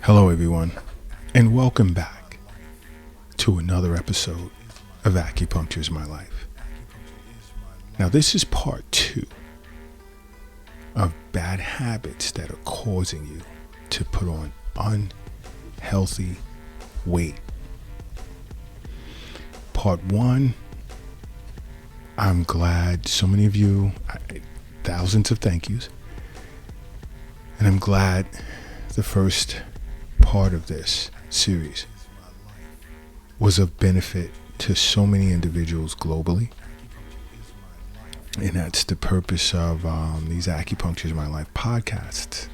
Hello, everyone, and welcome back to another episode of Acupuncture is My Life. Now, this is part 2 of bad habits that are causing you to put on unhealthy weight. Part 1, I'm glad so many of you, thousands of thank yous, and I'm glad the first part of this series was of benefit to so many individuals globally, and that's the purpose of these Acupuncture is My Life podcasts.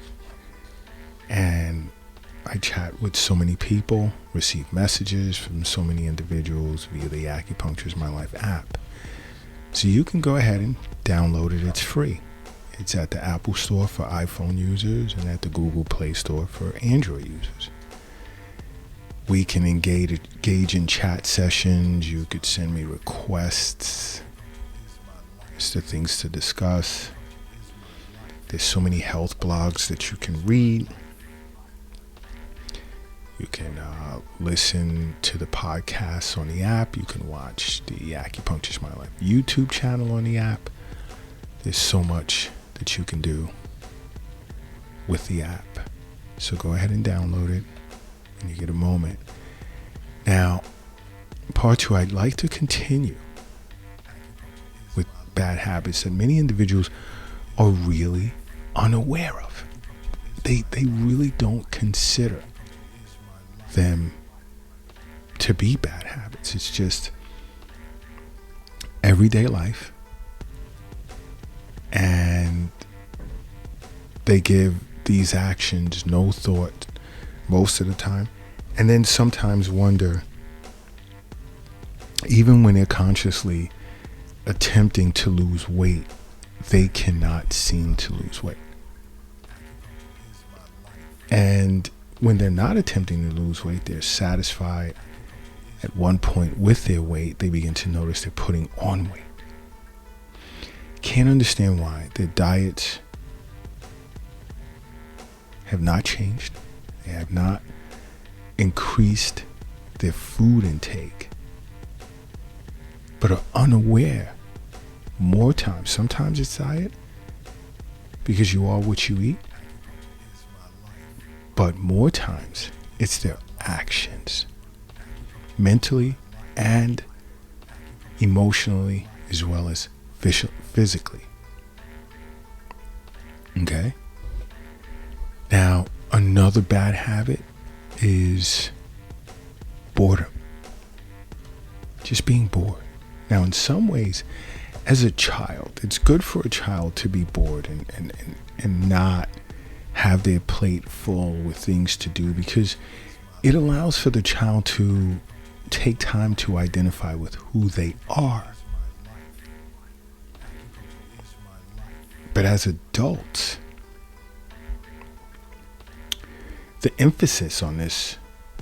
And I chat with so many people, receive messages from so many individuals via the Acupuncture is My Life app. So you can go ahead and download it. It's free. It's at the Apple Store for iPhone users and at the Google Play Store for Android users. We can engage in chat sessions. You could send me requests as to things to discuss. There's so many health blogs that you can read. You can listen to the podcasts on the app. You can watch the Acupuncture is My Life YouTube channel on the app. There's so much that you can do with the app. So go ahead and download it when you get a moment. Now, part 2, I'd like to continue with bad habits that many individuals are really unaware of. They really don't consider them to be bad habits. It's just everyday life. And they give these actions no thought most of the time, and then sometimes wonder, even when they're consciously attempting to lose weight, they cannot seem to lose weight. And when they're not attempting to lose weight, they're satisfied at one point with their weight. They begin to notice they're putting on weight. Can't understand why their diets have not changed. They have not increased their food intake, but are unaware more times. Sometimes it's diet, because you are what you eat, but more times it's their actions, mentally and emotionally, as well as physically. Okay? Now, another bad habit is boredom. Just being bored. Now, in some ways, as a child, it's good for a child to be bored and not have their plate full with things to do, because it allows for the child to take time to identify with who they are. But as adults, the emphasis on this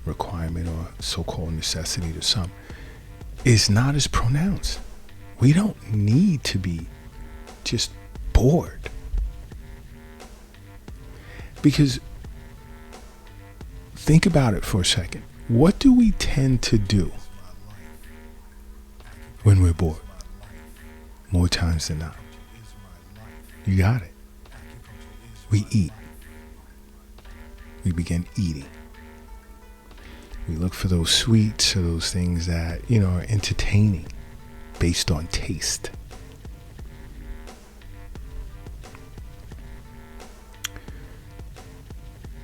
requirement, or so-called necessity to some, is not as pronounced. We don't need to be just bored. Because think about it for a second. What do we tend to do when we're bored? More times than not. You got it. We eat. We begin eating. We look for those sweets or those things that, are entertaining based on taste.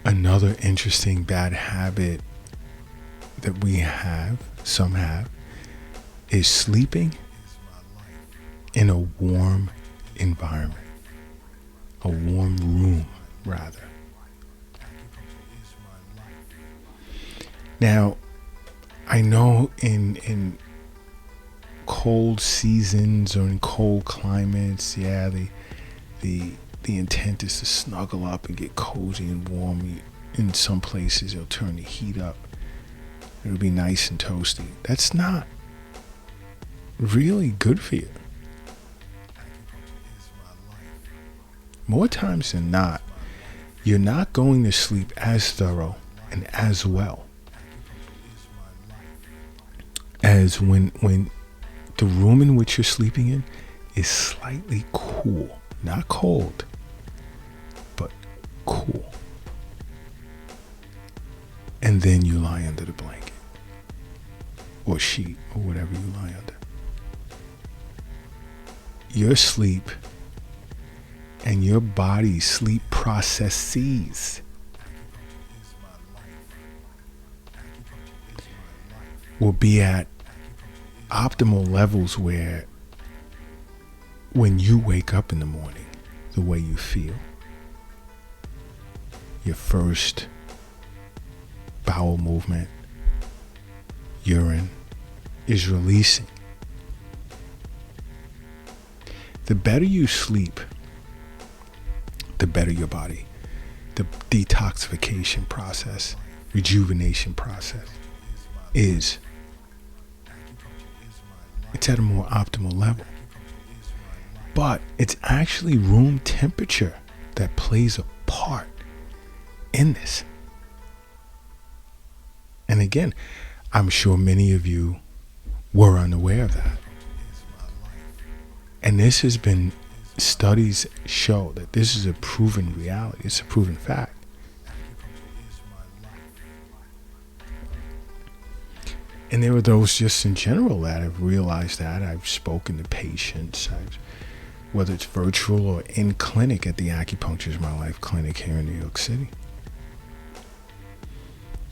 Another interesting bad habit that we have, some have, is sleeping in a warm environment. A warm room, rather. Now, I know in cold seasons or in cold climates, the intent is to snuggle up and get cozy and warm. In some places, it'll turn the heat up. It'll be nice and toasty. That's not really good for you. More times than not, you're not going to sleep as thorough And as well as when the room in which you're sleeping in is slightly cool, not cold, but cool. And then you lie under the blanket or sheet or whatever you lie under. Your sleep and your body's sleep processes will be at optimal levels where when you wake up in the morning, the way you feel, your first bowel movement, urine, is releasing. The better you sleep, the better your body. The detoxification process, rejuvenation process is. It's at a more optimal level. But it's actually room temperature that plays a part in this. And again, I'm sure many of you were unaware of that. And this has been, studies show that this is a proven reality. It's a proven fact. And there are those just in general that have realized that. I've spoken to patients, whether it's virtual or in clinic at the Acupuncture is My Life clinic here in New York City.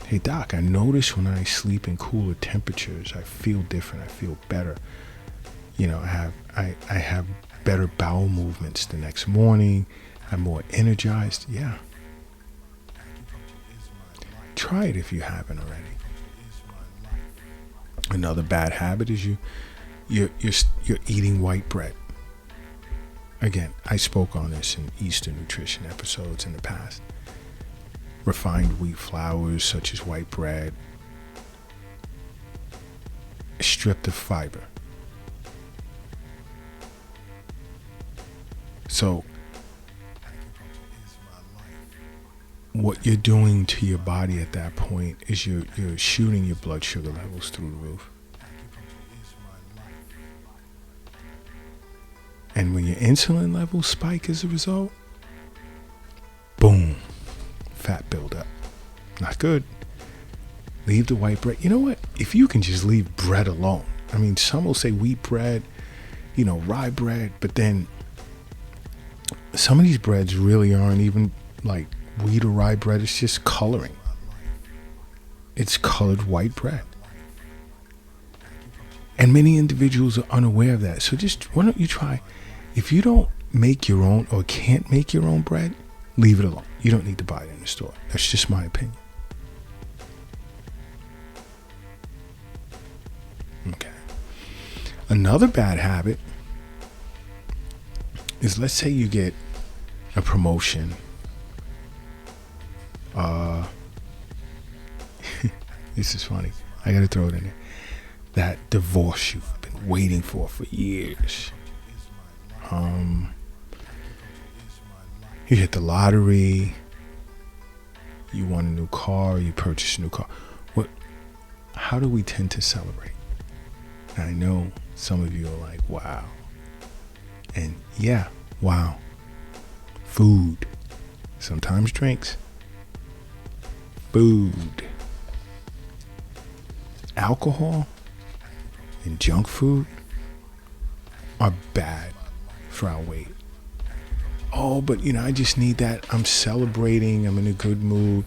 Hey doc, I notice when I sleep in cooler temperatures, I feel different. I feel better. You know, I have better bowel movements the next morning. I'm more energized. Yeah. Try it if you haven't already. Another bad habit is you're eating white bread. Again, I spoke on this in Eastern nutrition episodes in the past. Refined wheat flours such as white bread, stripped of fiber. So what you're doing to your body at that point is you're shooting your blood sugar levels through the roof. And when your insulin levels spike as a result, boom, fat buildup. Not good. Leave the white bread. You know what? If you can just leave bread alone. I mean, some will say wheat bread, rye bread, but then some of these breads really aren't even like wheat or rye bread. It's just coloring. It's colored white bread. And many individuals are unaware of that. So why don't you try, if you don't make your own or can't make your own bread, leave it alone. You don't need to buy it in the store. That's just my opinion. Okay. Another bad habit is, let's say you get a promotion. This is funny. I gotta throw it in there. That divorce you've been waiting for years. You hit the lottery. You won a new car. You purchased a new car. How do we tend to celebrate? And I know some of you are like, wow. And yeah, wow. Food. Sometimes drinks. Food. Alcohol and junk food are bad for our weight. Oh, but I just need that. I'm celebrating. I'm in a good mood.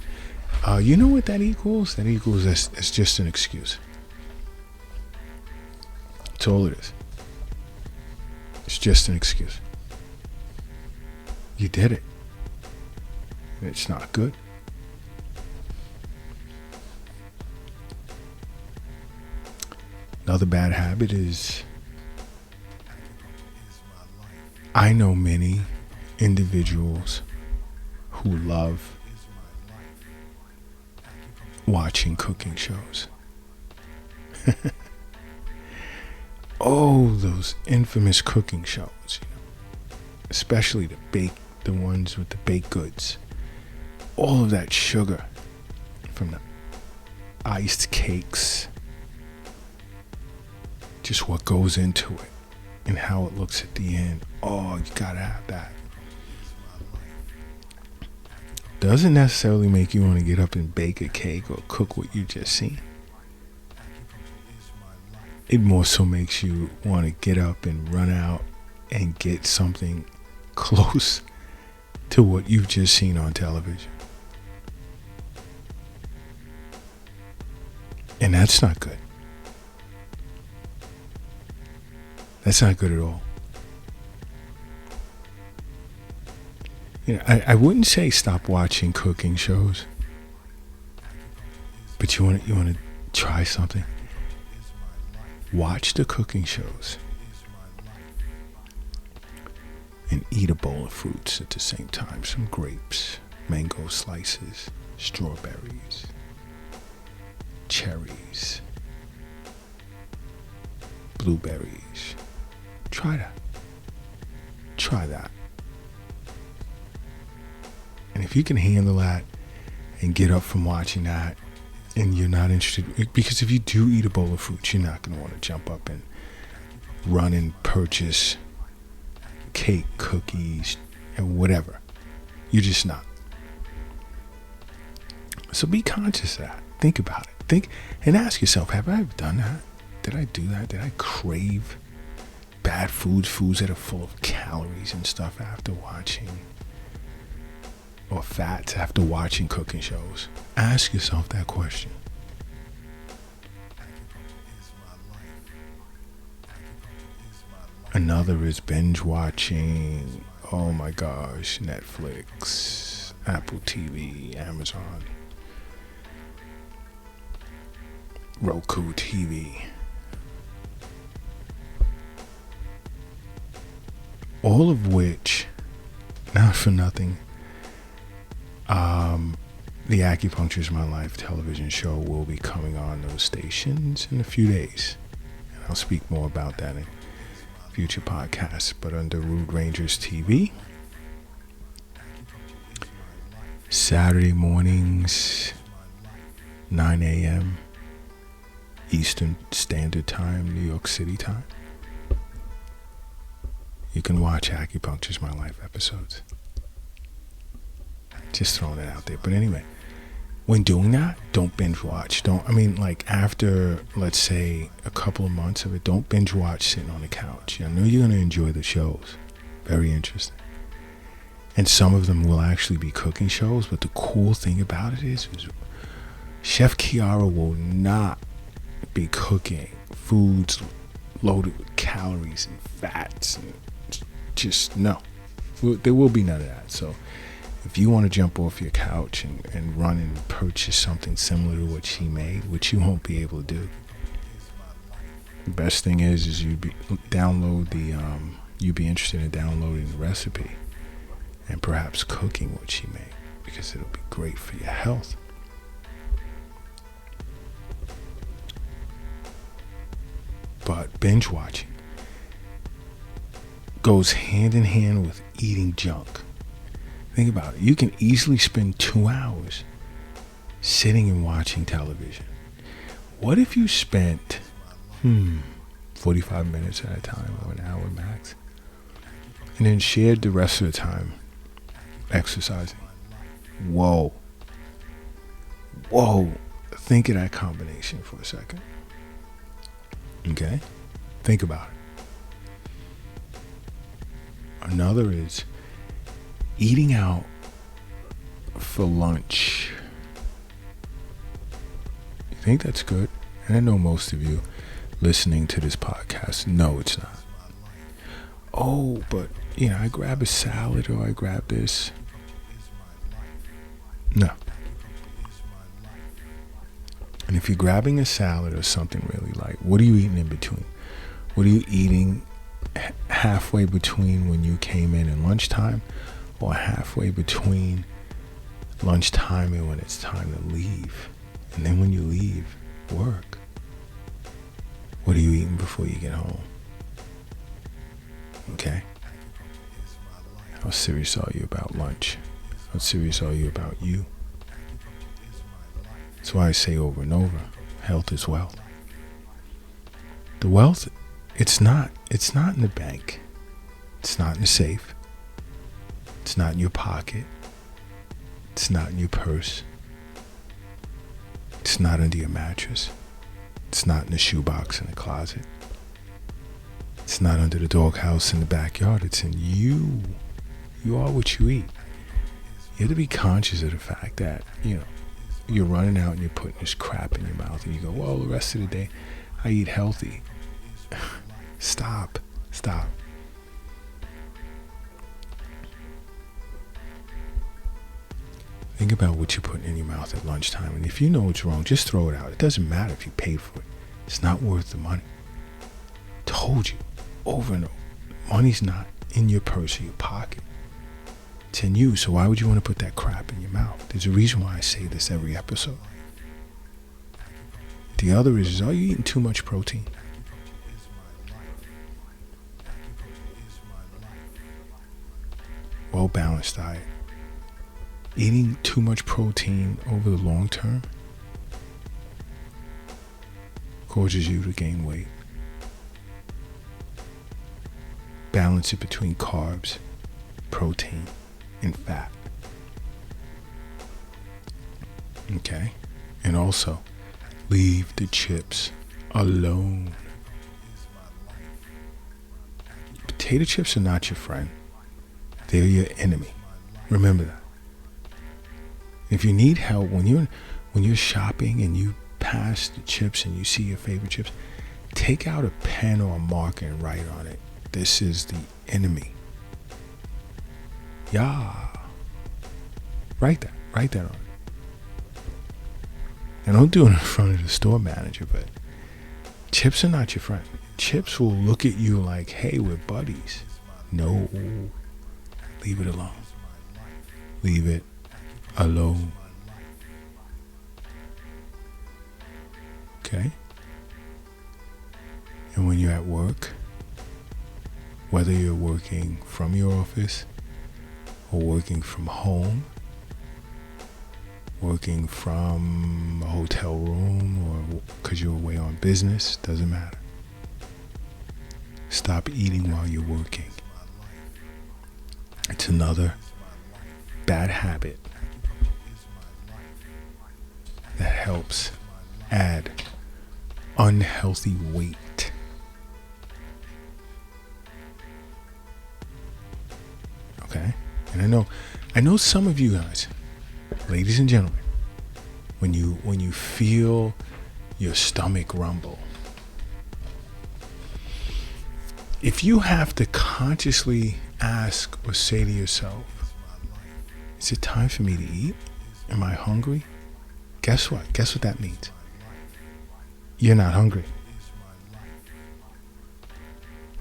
You know what that equals? That equals it's just an excuse. That's all it is. It's just an excuse. You did it. It's not good. Another bad habit is, I know many individuals who love watching cooking shows. Oh, those infamous cooking shows, especially the ones with the baked goods. All of that sugar, from the iced cakes, just what goes into it and how it looks at the end. Oh, you gotta have that. Doesn't necessarily make you want to get up and bake a cake or cook what you just seen. It more so makes you want to get up and run out and get something close to what you've just seen on television. And that's not good. That's not good at all. You know, I wouldn't say stop watching cooking shows, but you want to try something. Watch the cooking shows and eat a bowl of fruits at the same time. Some grapes, mango slices, strawberries, cherries, blueberries. Try that. Try that. And if you can handle that and get up from watching that and you're not interested, because if you do eat a bowl of fruits, you're not going to want to jump up and run and purchase cake, cookies, and whatever. You're just not. So be conscious of that. Think about it. Think and ask yourself, have I ever done that? Did I do that? Did I crave bad foods that are full of calories and stuff after watching, or fats after watching cooking shows? Ask yourself that question. Another is binge watching. Oh my gosh, Netflix, Apple TV, Amazon, Roku TV. All of which, not for nothing, the Acupuncture is My Life television show will be coming on those stations in a few days. And I'll speak more about that in future podcasts. But under Rude Rangers TV, Saturday mornings, 9 a.m. Eastern Standard Time, New York City time. You can watch Acupuncture is My Life episodes. Just throwing it out there. But anyway, when doing that, don't binge watch. After, let's say, a couple of months of it, don't binge watch sitting on the couch. I know you're going to enjoy the shows. Very interesting. And some of them will actually be cooking shows. But the cool thing about it is Chef Kiara will not be cooking foods loaded with calories and fats. And just no. There will be none of that. So if you want to jump off your couch and run and purchase something similar to what she made, which you won't be able to do, the best thing is you'd be interested in downloading the recipe and perhaps cooking what she made, because it'll be great for your health. But binge watching goes hand in hand with eating junk. Think about it. You can easily spend 2 hours sitting and watching television. What if you spent 45 minutes at a time or an hour max, and then shared the rest of the time exercising? Whoa. Think of that combination for a second. Okay? Think about it. Another is eating out for lunch. You think that's good? And I know most of you listening to this podcast know it's not. Oh, but I grab a salad or I grab this. No. And if you're grabbing a salad or something really light, what are you eating in between? What are you eating halfway between when you came in and lunchtime, or halfway between lunchtime and when it's time to leave? And then when you leave work, what are you eating before you get home? Okay? How serious are you about lunch? How serious are you about you? That's why I say over and over, health is wealth. The wealth, it's not in the bank. It's not in the safe. It's not in your pocket. It's not in your purse. It's not under your mattress. It's not in the shoebox in the closet. It's not under the doghouse in the backyard. It's in you. You are what you eat. You have to be conscious of the fact that, you're running out and you're putting this crap in your mouth and you go, well, the rest of the day I eat healthy. Stop. Think about what you're putting in your mouth at lunchtime. And if you know it's wrong, just throw it out. It doesn't matter if you paid for it. It's not worth the money. Told you over and over. Money's not in your purse or your pocket. It's in you. So why would you want to put that crap in your mouth? There's a reason why I say this every episode. The other is, are you eating too much protein? Well-balanced diet. Eating too much protein over the long term causes you to gain weight. Balance it between carbs, protein, and fat. Okay? And also, leave the chips alone. Potato chips are not your friend. They're your enemy. Remember that. If you need help, when you're shopping and you pass the chips and you see your favorite chips, take out a pen or a marker and write on it, this is the enemy. Yeah. Write that on it. And don't do it in front of the store manager, but chips are not your friend. Chips will look at you like, hey, we're buddies. No. Leave it alone. Leave it alone. Okay? And when you're at work, whether you're working from your office or working from home, working from a hotel room or because you're away on business, doesn't matter. Stop eating while you're working. It's another bad habit that helps add unhealthy weight. Okay? And I know some of you guys, ladies and gentlemen, when you feel your stomach rumble, if you have to consciously ask or say to yourself, is it time for me to eat? Am I hungry? Guess what? Guess what that means? You're not hungry.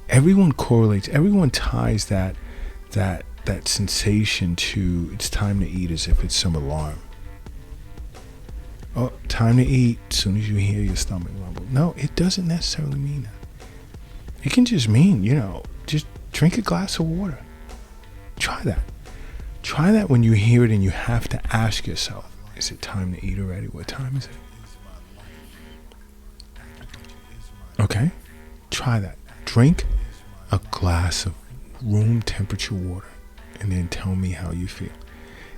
Everyone correlates, everyone ties that sensation to it's time to eat as if it's some alarm. Oh, time to eat as soon as you hear your stomach rumble. No, it doesn't necessarily mean that. It can just mean, just drink a glass of water. Try that. Try that when you hear it and you have to ask yourself, is it time to eat already? What time is it? Okay? Try that. Drink a glass of room temperature water and then tell me how you feel.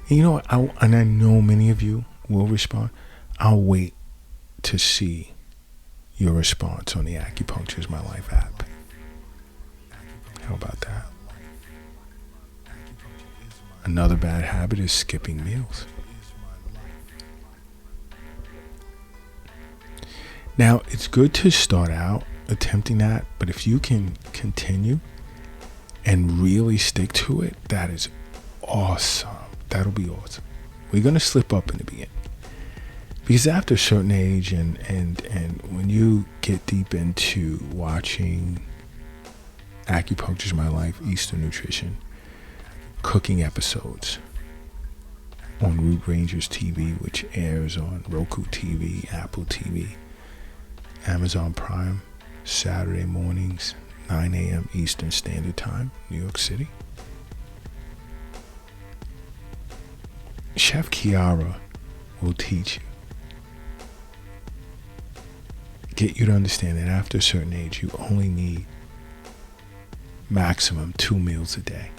And you know what? I know many of you will respond. I'll wait to see your response on the Acupuncture is My Life app. How about that? Another bad habit is skipping meals. Now, it's good to start out attempting that, but if you can continue and really stick to it, that is awesome. That'll be awesome. We're going to slip up in the beginning. Because after a certain age and when you get deep into watching Acupuncture is My Life, Eastern Nutrition, cooking episodes on Root Rangers TV, which airs on Roku TV, Apple TV, Amazon Prime, Saturday mornings, 9 a.m. Eastern Standard Time, New York City. Chef Kiara will teach you get you to understand that after a certain age, you only need maximum 2 meals a day.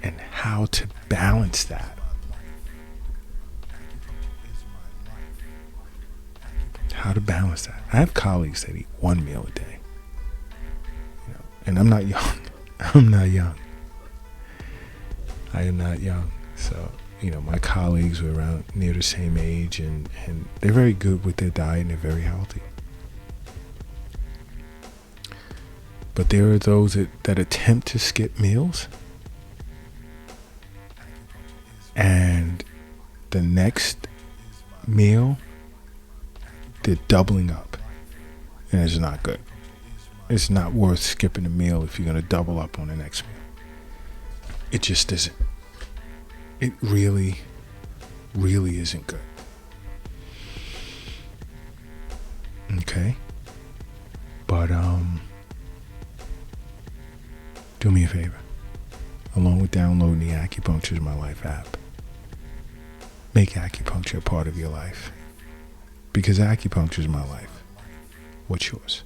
And how to balance that. How to balance that. I have colleagues that eat 1 meal a day. And I'm not young. I'm not young. I am not young. So, my colleagues are around near the same age, and they're very good with their diet and they're very healthy. But there are those that attempt to skip meals, and the next meal, they're doubling up. And it's not good. It's not worth skipping a meal if you're going to double up on the next meal. It just isn't. It really, really isn't good. Okay? But, do me a favor. Along with downloading the Acupuncture is My Life app, make acupuncture a part of your life. Because acupuncture is my life. What's yours?